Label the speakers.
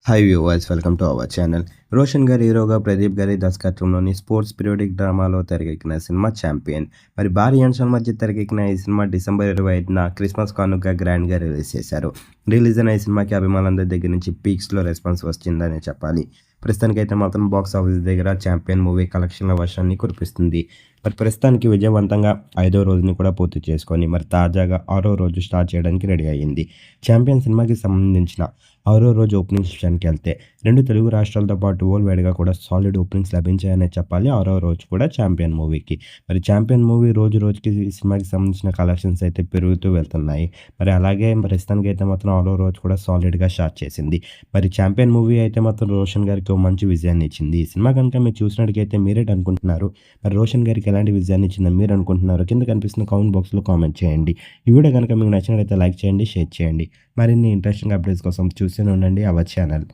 Speaker 1: Hi viewers, welcome to our channel. Roshan గారి హీరోగా ప్రదీప్ గారి దర్శకత్వంలోని స్పోర్ట్స్ పీరియాడిక్ డ్రామాలో తెరకెక్కిన సినిమా ఛాంపియన్. మరి భారీ అంశాల మధ్య తెరకెక్కిన ఈ సినిమా డిసెంబర్ 25న క్రిస్మస్ కానుక గ్రాండ్గా రిలీజ్ చేశారు. రిలీజ్ అయిన ఈ సినిమాకి అభిమానులందరి దగ్గర నుంచి పీక్స్లో రెస్పాన్స్ వచ్చిందనే చెప్పాలి. ప్రస్తుతానికైతే మాత్రం బాక్స్ ఆఫీస్ దగ్గర ఛాంపియన్ మూవీ కలెక్షన్ల వర్షాన్ని కురిపిస్తుంది. మరి ప్రస్తుతానికి విజయవంతంగా 5వ రోజుని కూడా పూర్తి చేసుకొని మరి తాజాగా 6వ రోజు స్టార్ట్ చేయడానికి రెడీ అయ్యింది. ఛాంపియన్ సినిమాకి సంబంధించిన 6వ రోజు ఓపెనింగ్స్ విషయానికి వెళ్తే 2 తెలుగు రాష్ట్రాలతో పాటు వరల్డ్ వైడ్‌గా కూడా సాలిడ్ ఓపెనింగ్స్ లభించాయనే చెప్పాలి 6వ రోజు కూడా ఛాంపియన్ మూవీకి. మరి ఛాంపియన్ మూవీ రోజు రోజుకి ఈ సినిమాకి సంబంధించిన కలెక్షన్స్ అయితే పెరుగుతూ వెళ్తున్నాయి. మరి అలాగే ప్రస్తుతానికైతే మాత్రం 6వ రోజు కూడా సాలిడ్‌గా స్టార్ట్ చేసింది. మరి ఛాంపియన్ మూవీ అయితే మాత్రం రోషన్ గారికి ఓ మంచి విజయాన్ని ఇచ్చింది. ఈ సినిమా కనుక మీరు చూసినట్టుగైతే మీరేటనుకుంటున్నారు? మరి రోషన్ గారికి ఎలాంటి విజయాన్ని ఇచ్చిందని మీరు అనుకుంటున్నారో కింద కనిపిస్తున్న కామెంట్ బాక్స్‌లో కామెంట్ చేయండి. ఈ వీడియో కనుక మీకు నచ్చినట్లయితే లైక్ చేయండి, షేర్ చేయండి. మరిన్ని ఇంట్రెస్టింగ్ అప్డేట్స్ కోసం చూస్తూనే ఉండండి అవర్ ఛానల్.